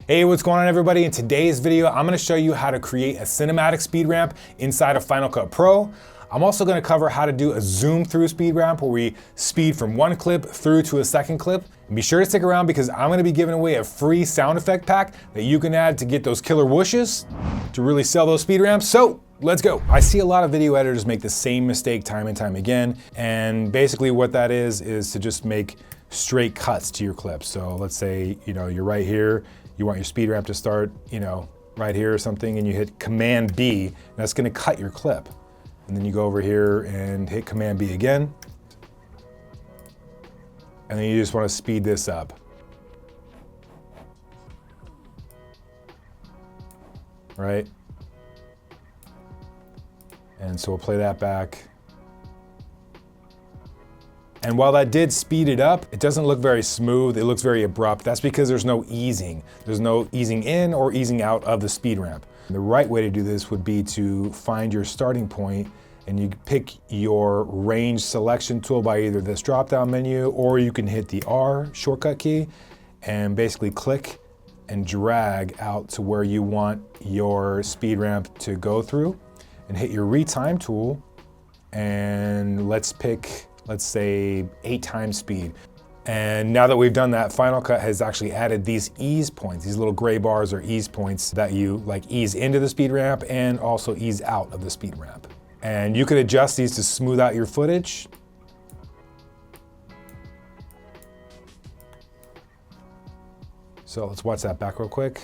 Hey, what's going on everybody? In today's video, I'm gonna show you how to create a cinematic speed ramp inside of Final Cut Pro. I'm also gonna cover how to do a zoom through speed ramp where we speed from one clip through to a second clip. And be sure to stick around because I'm gonna be giving away a free sound effect pack that you can add to get those killer whooshes to really sell those speed ramps. So let's go. I see a lot of video editors make the same mistake time and time again. And basically what that is to just make straight cuts to your clips. So let's say, you're right here, you want your speed ramp to start, right here or something, and you hit Command B, and that's gonna cut your clip. And then you go over here and hit Command B again. And then you just wanna speed this up. Right? And so we'll play that back. And while that did speed it up, it doesn't look very smooth, it looks very abrupt. That's because there's no easing. There's no easing in or easing out of the speed ramp. The right way to do this would be to find your starting point and you pick your range selection tool by either this drop-down menu or you can hit the R shortcut key and basically click and drag out to where you want your speed ramp to go through and hit your retime tool and let's say 8 times speed. And now that we've done that, Final Cut has actually added these ease points. These little gray bars are ease points that you ease into the speed ramp and also ease out of the speed ramp. And you can adjust these to smooth out your footage. So let's watch that back real quick.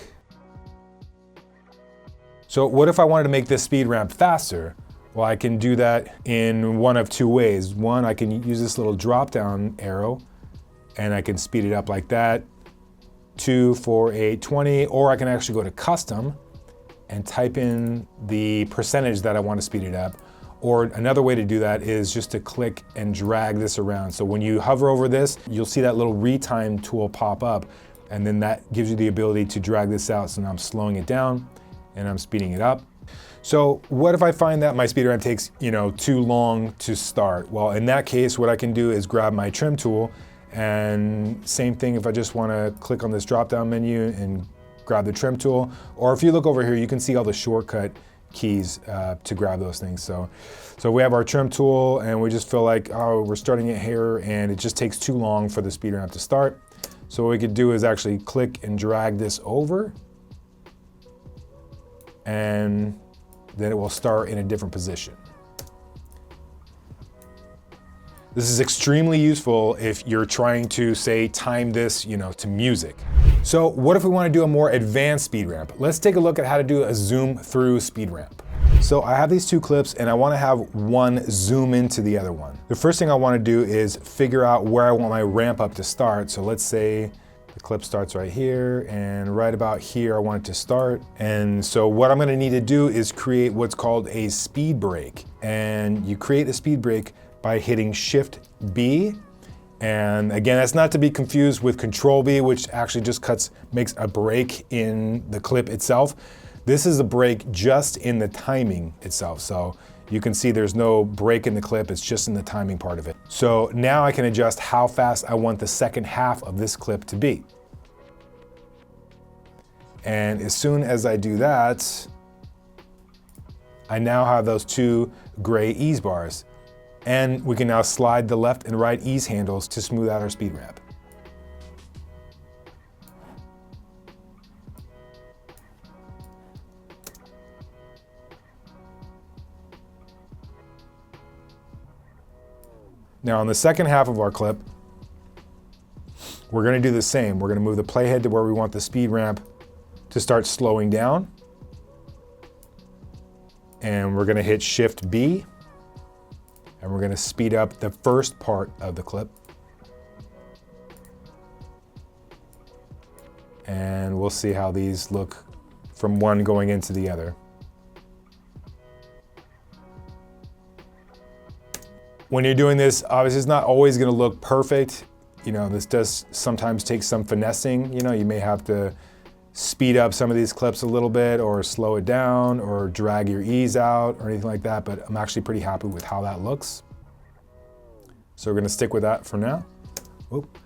So what if I wanted to make this speed ramp faster? Well, I can do that in one of two ways. One, I can use this little drop-down arrow and I can speed it up like that, 2, 4, 8, 20, or I can actually go to custom and type in the percentage that I want to speed it up. Or another way to do that is just to click and drag this around. So when you hover over this, you'll see that little retime tool pop up, and then that gives you the ability to drag this out. So now I'm slowing it down and I'm speeding it up. So what if I find that my speed ramp takes, too long to start? Well, in that case, what I can do is grab my trim tool, and same thing if I just want to click on this drop-down menu and grab the trim tool, or if you look over here, you can see all the shortcut keys to grab those things. So we have our trim tool, and we just feel like, oh, we're starting it here, and it just takes too long for the speed ramp to start. So what we could do is actually click and drag this over, and then it will start in a different position. This is extremely useful if you're trying to, say, time this, to music. So what if we want to do a more advanced speed ramp? Let's take a look at how to do a zoom through speed ramp. So I have these two clips and I want to have one zoom into the other one. The first thing I want to do is figure out where I want my ramp up to start. So let's say the clip starts right here, and right about here I want it to start. And so what I'm gonna need to do is create what's called a speed break. And you create a speed break by hitting Shift B. And again, that's not to be confused with Control B, which actually just makes a break in the clip itself. This is a break just in the timing itself. So you can see there's no break in the clip, it's just in the timing part of it. So now I can adjust how fast I want the second half of this clip to be. And as soon as I do that, I now have those two gray ease bars. And we can now slide the left and right ease handles to smooth out our speed ramp. Now on the second half of our clip, we're gonna do the same. We're gonna move the playhead to where we want the speed ramp to start slowing down. And we're gonna hit Shift B, and we're gonna speed up the first part of the clip. And we'll see how these look from one going into the other. When you're doing this, obviously it's not always gonna look perfect. This does sometimes take some finessing. You may have to speed up some of these clips a little bit or slow it down or drag your ease out or anything like that, but I'm actually pretty happy with how that looks. So we're gonna stick with that for now. Oop.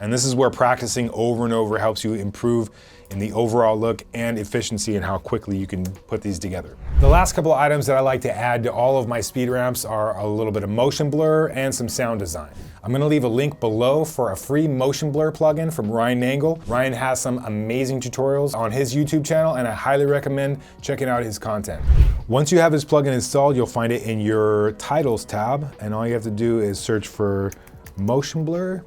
And this is where practicing over and over helps you improve in the overall look and efficiency and how quickly you can put these together. The last couple of items that I like to add to all of my speed ramps are a little bit of motion blur and some sound design. I'm gonna leave a link below for a free motion blur plugin from Ryan Nangle. Ryan has some amazing tutorials on his YouTube channel, and I highly recommend checking out his content. Once you have his plugin installed, you'll find it in your titles tab, and all you have to do is search for motion blur,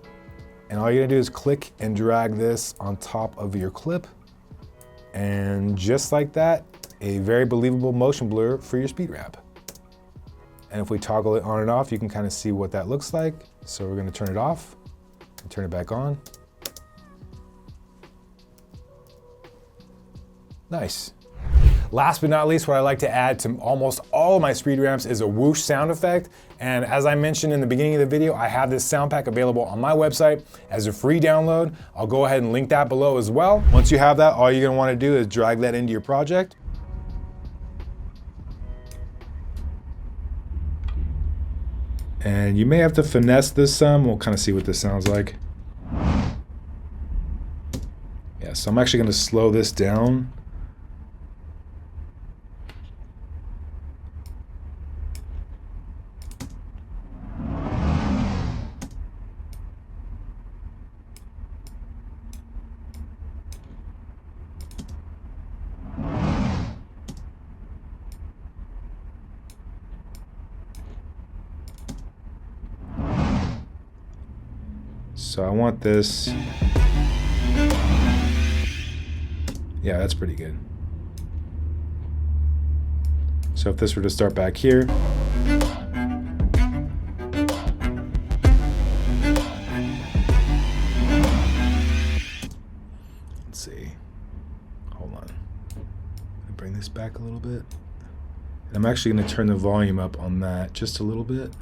and all you're gonna do is click and drag this on top of your clip, and just like that, a very believable motion blur for your speed ramp. And if we toggle it on and off, you can kind of see what that looks like. So we're gonna turn it off and turn it back on. Nice. Last but not least, what I like to add to almost all of my speed ramps is a whoosh sound effect. And as I mentioned in the beginning of the video, I have this sound pack available on my website as a free download. I'll go ahead and link that below as well. Once you have that, all you're gonna wanna do is drag that into your project. And you may have to finesse this some. We'll kind of see what this sounds like. Yeah, so I'm actually gonna slow this down. So I want this. Yeah, that's pretty good. So if this were to start back here. Let's see. Hold on. Bring this back a little bit. And I'm actually going to turn the volume up on that just a little bit.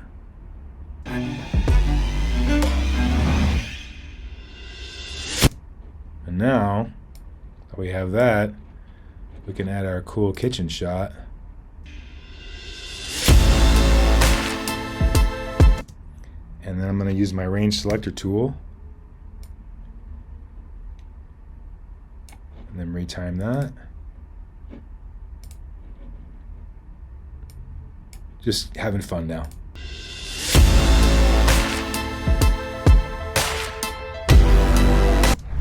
And now that we have that, we can add our cool kitchen shot. And then I'm going to use my range selector tool. And then retime that. Just having fun now.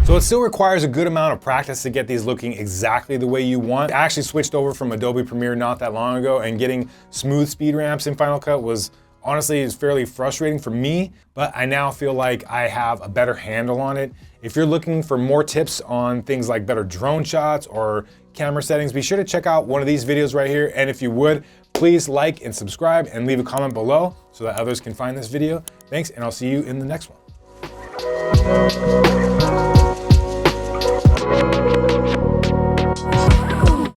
So it still requires a good amount of practice to get these looking exactly the way you want. I actually switched over from Adobe Premiere not that long ago, and getting smooth speed ramps in Final Cut was honestly fairly frustrating for me, but I now feel like I have a better handle on it. If you're looking for more tips on things like better drone shots or camera settings, be sure to check out one of these videos right here. And if you would, please like and subscribe and leave a comment below so that others can find this video. Thanks, and I'll see you in the next one.